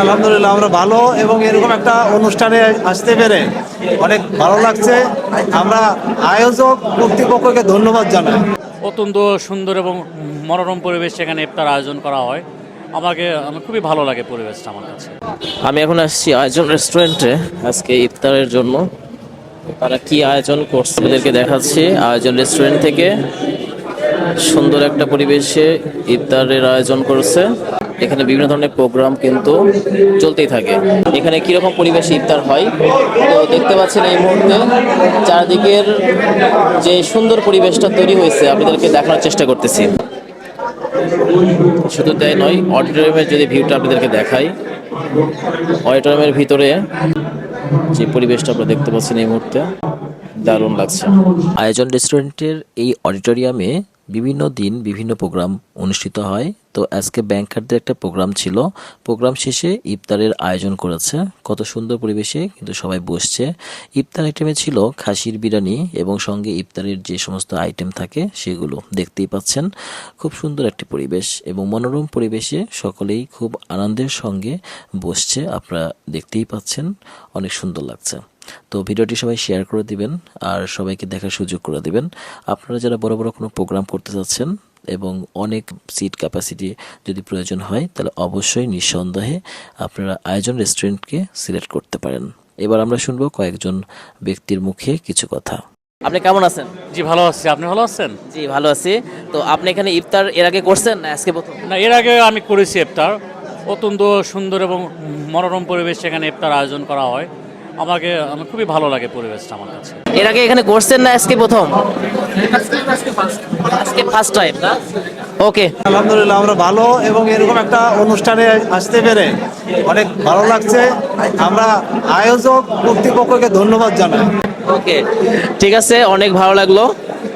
আলহামদুলিল্লাহ আমরা ভালো এবং এরকম একটা অনুষ্ঠানে আসতে পেরে অনেক ভালো লাগছে। আমরা আয়োজক কর্তৃপক্ষকে ধন্যবাদ জানাই। অত্যন্ত সুন্দর এবং মনোরম পরিবেশ সেখানে ইফতার আয়োজন করা হয়। আমার খুবই ভালো লাগে পরিবেশটা আমার কাছে। আমি এখন আসছি আয়োজন রেস্টুরেন্টে আজকে ইফতারের জন্য। তারা কি আয়োজন করছে ওদেরকে দেখাচ্ছি। আয়োজন রেস্টুরেন্ট থেকে সুন্দর একটা পরিবেশে ইফতারের আয়োজন করেছে। এখানে বিভিন্ন ধরনের প্রোগ্রাম কিন্তু চলতেই থাকে। এখানে কিরকম পরিবেশে ইফতার হয় তো দেখতে পাচ্ছেন এই মুহূর্তে চারদিকের যে সুন্দর পরিবেশটা তৈরি হয়েছে আপনাদেরকে দেখানোর চেষ্টা করতেছি। শুধু তাই নয়, অডিটোরিয়ামের যদি ভিউটা আপনাদেরকে দেখাই, অডিটোরিয়ামের ভিতরে যে পরিবেশটা আপনারা দেখতে পাচ্ছেন এই মুহূর্তে দারুণ লাগছে। আয়োজন রেস্টুরেন্টের এই অডিটোরিয়ামে বিভিন্ন দিন বিভিন্ন প্রোগ্রাম অনুষ্ঠিত হয়। তো আজকে ব্যাংকারদের একটা প্রোগ্রাম ছিল। প্রোগ্রাম শেষে ইফতারের আয়োজন করেছে। কত সুন্দর পরিবেশে কিন্তু সবাই বসছে। ইফতার আইটেমে ছিল খাসির বিরিয়ানি এবং সঙ্গে ইফতারের যে সমস্ত আইটেম থাকে সেগুলো দেখতেই পাচ্ছেন। খুব সুন্দর একটি পরিবেশ এবং মনোরম পরিবেশে সকলেই খুব আনন্দের সঙ্গে বসছে। আপনারা দেখতেই পাচ্ছেন, অনেক সুন্দর লাগছে। তো ভিডিওটি সবাই শেয়ার করে দিবেন আর সবাইকে দেখার সুযোগ করে দিবেন। আপনারা যারা বড় বড় কোনো প্রোগ্রাম করতে যাচ্ছেন এবং অনেক সিট ক্যাপাসিটি যদি প্রয়োজন হয় তাহলে অবশ্যই নিঃসন্দেহে আপনারা আয়োজন রেস্টুরেন্টকে সিলেক্ট করতে পারেন। এবার আমরা শুনবো কয়েকজন ব্যক্তির মুখে কিছু কথা। আপনি কেমন আছেন? জি ভালো আছি, আপনি ভালো আছেন? জি ভালো আছি। তো আপনি এখানে ইফতার এর আগে করছেন না আজকে প্রথম? না, এর আগে আমি করেছি ইফতার। অত্যন্ত সুন্দর এবং মনোরম পরিবেশ সেখানে ইফতার আয়োজন করা হয়। আমার খুবই ভালো লাগে পরিবেশটা আমার কাছে। এর আগে এখানে করছেন না আজকে প্রথম? আজকে ফার্স্ট টাইম না? ওকে। আলহামদুলিল্লাহ আমরা ভালো এবং এরকম একটা অনুষ্ঠানে আসতে পেরে অনেক ভালো লাগছে। আমরা আয়োজক কর্তৃপক্ষকে ধন্যবাদ জানাই। ওকে, ঠিক আছে, অনেক ভালো লাগলো।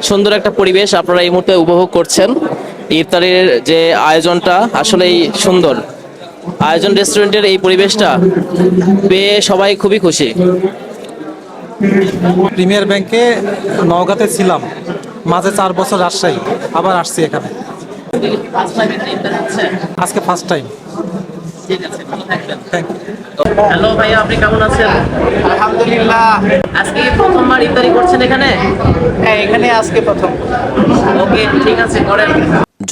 সুন্দর একটা পরিবেশ আপনারা এই মুহূর্তে উপভোগ করছেন। ইফতারের যে আয়োজনটা আসলেই সুন্দর। আয়োজন রেস্টুরেন্টের এই পরিবেশটা পেয়ে সবাই খুবই খুশি। প্রিমিয়ার ব্যাংকে নওগাঁতে ছিলাম, মাঝে 4 বছর রাজশাহী, আবার আসছি এখানে আজকে ফার্স্ট টাইম। হ্যালো ভাইয়া, আপনি কেমন আছেন? আলহামদুলিল্লাহ। আজকে প্রথমবার ইফতারি করছেন এখানে? হ্যাঁ, এখানে আজকে প্রথম। ওকে, ঠিক আছে, করেন।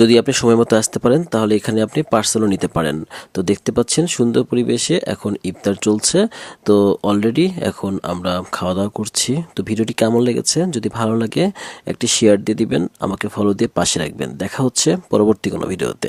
যদি আপনি সময় মতো আসতে পারেন তাহলে এখানে আপনি পার্সেলও নিতে পারেন। তো দেখতে পাচ্ছেন সুন্দর পরিবেশে এখন ইফতার চলছে। তো অলরেডি এখন আমরা খাওয়া দাওয়া করছি। তো ভিডিওটি কেমন লেগেছে যদি ভালো লাগে একটি শেয়ার দিয়ে দিবেন, আমাকে ফলো দিয়ে পাশে রাখবেন। দেখা হচ্ছে পরবর্তী কোনো ভিডিওতে।